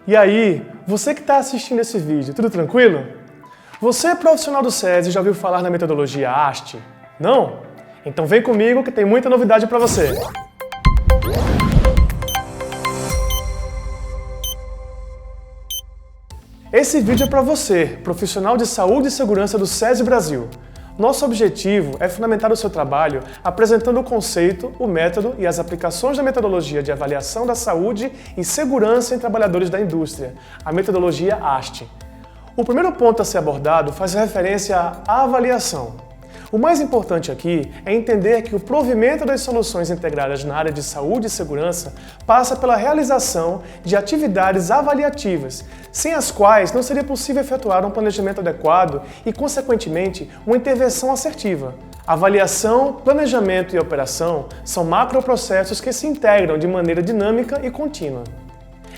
E aí, você que está assistindo esse vídeo, tudo tranquilo? Você é profissional do SESI e já ouviu falar na metodologia AST? Não? Então vem comigo que tem muita novidade para você. Esse vídeo é para você, profissional de saúde e segurança do SESI Brasil. Nosso objetivo é fundamentar o seu trabalho apresentando o conceito, o método e as aplicações da metodologia de avaliação da saúde e segurança em trabalhadores da indústria, a metodologia AST. O primeiro ponto a ser abordado faz referência à avaliação. O mais importante aqui é entender que o provimento das soluções integradas na área de saúde e segurança passa pela realização de atividades avaliativas, sem as quais não seria possível efetuar um planejamento adequado e, consequentemente, uma intervenção assertiva. Avaliação, planejamento e operação são macroprocessos que se integram de maneira dinâmica e contínua.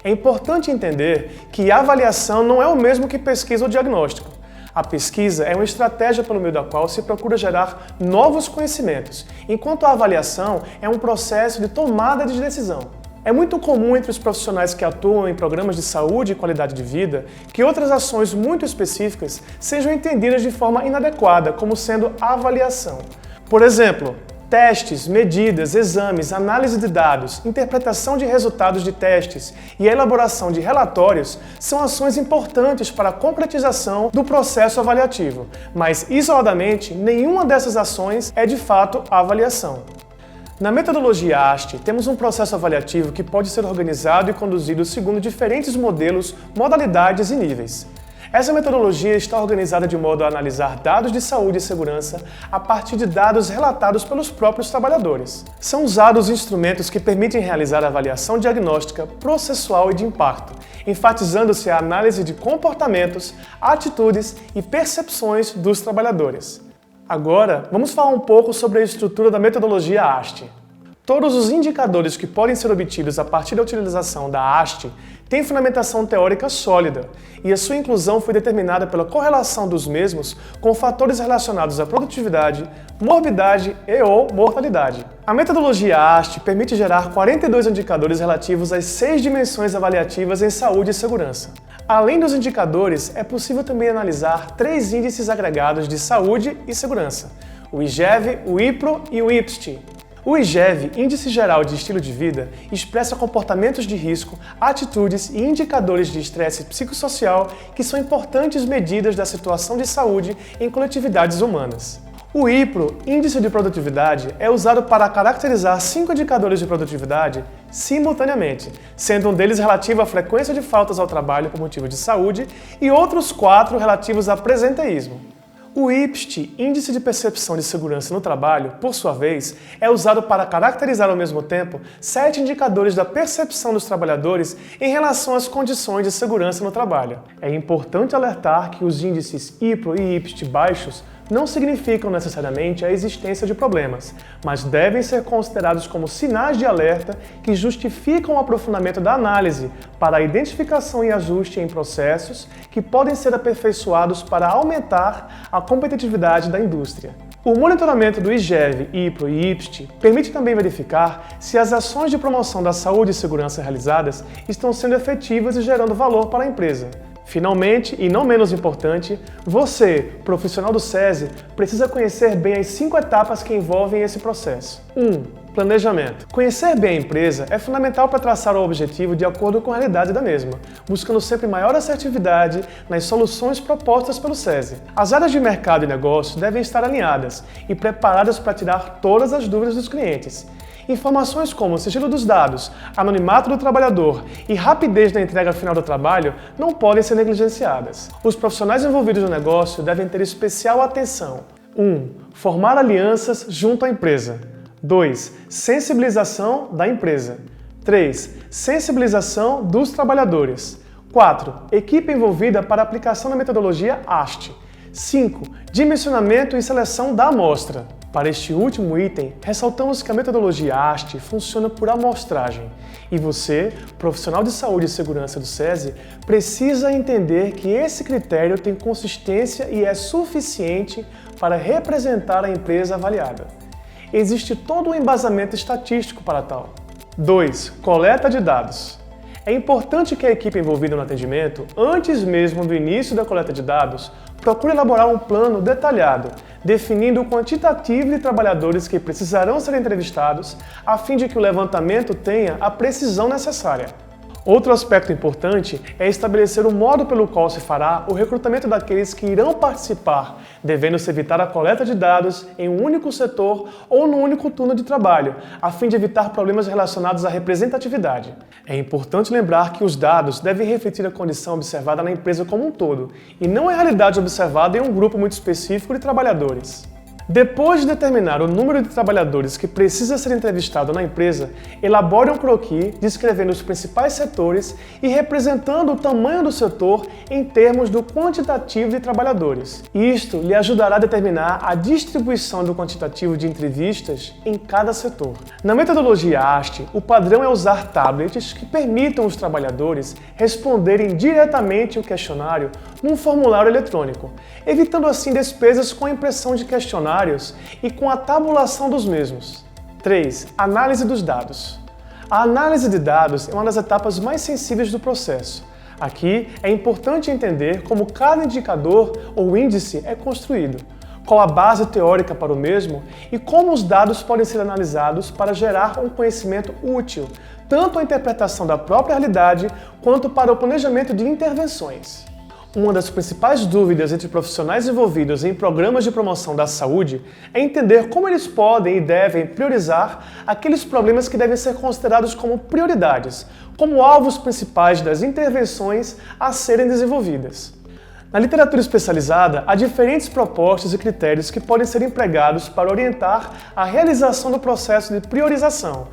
É importante entender que a avaliação não é o mesmo que pesquisa ou diagnóstico. A pesquisa é uma estratégia pelo meio da qual se procura gerar novos conhecimentos, enquanto a avaliação é um processo de tomada de decisão. É muito comum entre os profissionais que atuam em programas de saúde e qualidade de vida que outras ações muito específicas sejam entendidas de forma inadequada como sendo avaliação. Por exemplo, testes, medidas, exames, análise de dados, interpretação de resultados de testes e a elaboração de relatórios são ações importantes para a concretização do processo avaliativo, mas isoladamente nenhuma dessas ações é de fato a avaliação. Na metodologia AST, temos um processo avaliativo que pode ser organizado e conduzido segundo diferentes modelos, modalidades e níveis. Essa metodologia está organizada de modo a analisar dados de saúde e segurança a partir de dados relatados pelos próprios trabalhadores. São usados instrumentos que permitem realizar a avaliação diagnóstica, processual e de impacto, enfatizando-se a análise de comportamentos, atitudes e percepções dos trabalhadores. Agora, vamos falar um pouco sobre a estrutura da metodologia AST. Todos os indicadores que podem ser obtidos a partir da utilização da AST têm fundamentação teórica sólida, e a sua inclusão foi determinada pela correlação dos mesmos com fatores relacionados à produtividade, morbidade e/ou mortalidade. A metodologia AST permite gerar 42 indicadores relativos às 6 dimensões avaliativas em saúde e segurança. Além dos indicadores, é possível também analisar 3 índices agregados de saúde e segurança: o IGEV, o IPRO e o IPST. O IGEV, Índice Geral de Estilo de Vida, expressa comportamentos de risco, atitudes e indicadores de estresse psicossocial que são importantes medidas da situação de saúde em coletividades humanas. O IPRO, Índice de Produtividade, é usado para caracterizar 5 indicadores de produtividade simultaneamente, sendo um deles relativo à frequência de faltas ao trabalho por motivo de saúde e outros 4 relativos a presenteísmo. O IPST, Índice de Percepção de Segurança no Trabalho, por sua vez, é usado para caracterizar ao mesmo tempo 7 indicadores da percepção dos trabalhadores em relação às condições de segurança no trabalho. É importante alertar que os índices IPRO e IPST baixos não significam necessariamente a existência de problemas, mas devem ser considerados como sinais de alerta que justificam o aprofundamento da análise para a identificação e ajuste em processos que podem ser aperfeiçoados para aumentar a competitividade da indústria. O monitoramento do IGEV, IPRO e IPST permite também verificar se as ações de promoção da saúde e segurança realizadas estão sendo efetivas e gerando valor para a empresa. Finalmente, e não menos importante, você, profissional do SESI, precisa conhecer bem as 5 etapas que envolvem esse processo. 1. Planejamento. Conhecer bem a empresa é fundamental para traçar o objetivo de acordo com a realidade da mesma, buscando sempre maior assertividade nas soluções propostas pelo SESI. As áreas de mercado e negócio devem estar alinhadas e preparadas para tirar todas as dúvidas dos clientes. Informações como o sigilo dos dados, anonimato do trabalhador e rapidez na entrega final do trabalho não podem ser negligenciadas. Os profissionais envolvidos no negócio devem ter especial atenção. 1. Formar alianças junto à empresa. 2. Sensibilização da empresa. 3. Sensibilização dos trabalhadores. 4. Equipe envolvida para a aplicação da metodologia AST. 5. Dimensionamento e seleção da amostra. Para este último item, ressaltamos que a metodologia AST funciona por amostragem e você, profissional de saúde e segurança do SESI, precisa entender que esse critério tem consistência e é suficiente para representar a empresa avaliada. Existe todo um embasamento estatístico para tal. 2. Coleta de dados. É importante que a equipe envolvida no atendimento, antes mesmo do início da coleta de dados, procure elaborar um plano detalhado, definindo o quantitativo de trabalhadores que precisarão ser entrevistados, a fim de que o levantamento tenha a precisão necessária. Outro aspecto importante é estabelecer o modo pelo qual se fará o recrutamento daqueles que irão participar, devendo-se evitar a coleta de dados em um único setor ou num único turno de trabalho, a fim de evitar problemas relacionados à representatividade. É importante lembrar que os dados devem refletir a condição observada na empresa como um todo, e não a realidade observada em um grupo muito específico de trabalhadores. Depois de determinar o número de trabalhadores que precisa ser entrevistado na empresa, elabore um croquis descrevendo os principais setores e representando o tamanho do setor em termos do quantitativo de trabalhadores. Isto lhe ajudará a determinar a distribuição do quantitativo de entrevistas em cada setor. Na metodologia ASTE, o padrão é usar tablets que permitam os trabalhadores responderem diretamente o questionário num formulário eletrônico, evitando assim despesas com a impressão de questionários e com a tabulação dos mesmos. 3. Análise dos dados. A análise de dados é uma das etapas mais sensíveis do processo. Aqui é importante entender como cada indicador ou índice é construído, qual a base teórica para o mesmo e como os dados podem ser analisados para gerar um conhecimento útil, tanto à interpretação da própria realidade quanto para o planejamento de intervenções. Uma das principais dúvidas entre profissionais envolvidos em programas de promoção da saúde é entender como eles podem e devem priorizar aqueles problemas que devem ser considerados como prioridades, como alvos principais das intervenções a serem desenvolvidas. Na literatura especializada, há diferentes propostas e critérios que podem ser empregados para orientar a realização do processo de priorização.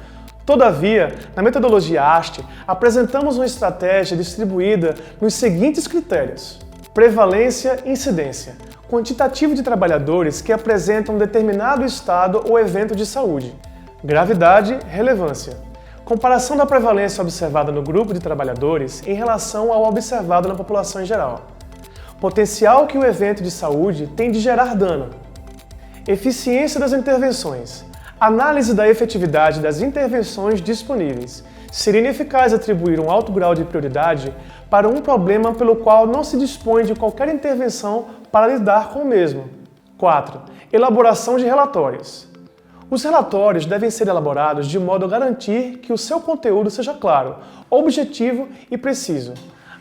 Todavia, na metodologia ASTE, apresentamos uma estratégia distribuída nos seguintes critérios: prevalência e incidência, quantitativo de trabalhadores que apresentam um determinado estado ou evento de saúde, gravidade e relevância, comparação da prevalência observada no grupo de trabalhadores em relação ao observado na população em geral, potencial que o evento de saúde tem de gerar dano, eficiência das intervenções, análise da efetividade das intervenções disponíveis. Seria ineficaz atribuir um alto grau de prioridade para um problema pelo qual não se dispõe de qualquer intervenção para lidar com o mesmo. 4. Elaboração de relatórios. Os relatórios devem ser elaborados de modo a garantir que o seu conteúdo seja claro, objetivo e preciso,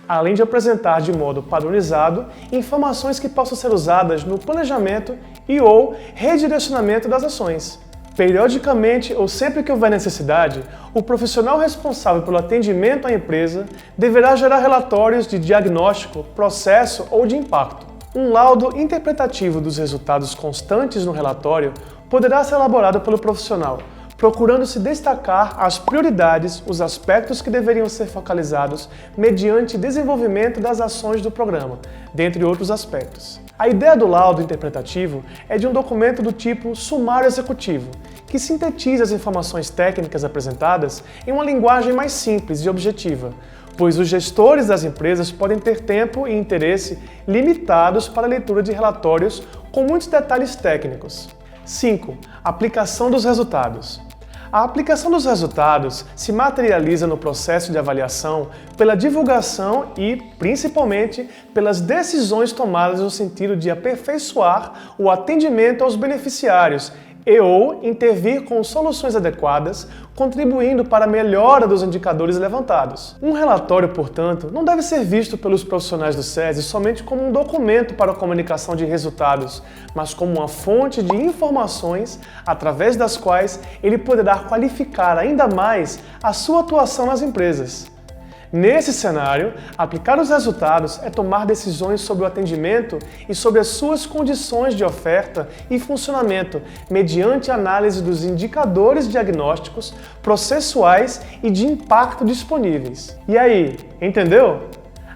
além de apresentar de modo padronizado informações que possam ser usadas no planejamento e/ou redirecionamento das ações. Periodicamente ou sempre que houver necessidade, o profissional responsável pelo atendimento à empresa deverá gerar relatórios de diagnóstico, processo ou de impacto. Um laudo interpretativo dos resultados constantes no relatório poderá ser elaborado pelo profissional, procurando-se destacar as prioridades, os aspectos que deveriam ser focalizados mediante desenvolvimento das ações do programa, dentre outros aspectos. A ideia do laudo interpretativo é de um documento do tipo sumário executivo, que sintetiza as informações técnicas apresentadas em uma linguagem mais simples e objetiva, pois os gestores das empresas podem ter tempo e interesse limitados para a leitura de relatórios com muitos detalhes técnicos. 5. Aplicação dos resultados. A aplicação dos resultados se materializa no processo de avaliação pela divulgação e, principalmente, pelas decisões tomadas no sentido de aperfeiçoar o atendimento aos beneficiários e/ou intervir com soluções adequadas, contribuindo para a melhora dos indicadores levantados. Um relatório, portanto, não deve ser visto pelos profissionais do SESI somente como um documento para a comunicação de resultados, mas como uma fonte de informações através das quais ele poderá qualificar ainda mais a sua atuação nas empresas. Nesse cenário, aplicar os resultados é tomar decisões sobre o atendimento e sobre as suas condições de oferta e funcionamento, mediante análise dos indicadores diagnósticos, processuais e de impacto disponíveis. E aí, entendeu?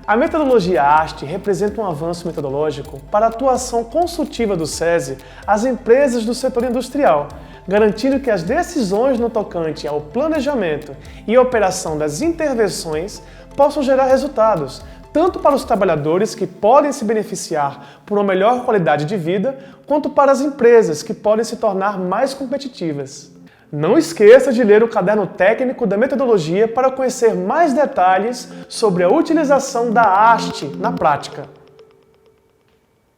A metodologia ASTE representa um avanço metodológico para a atuação consultiva do SESI às empresas do setor industrial, garantindo que as decisões no tocante ao planejamento e operação das intervenções possam gerar resultados, tanto para os trabalhadores que podem se beneficiar por uma melhor qualidade de vida, quanto para as empresas que podem se tornar mais competitivas. Não esqueça de ler o caderno técnico da metodologia para conhecer mais detalhes sobre a utilização da haste na prática.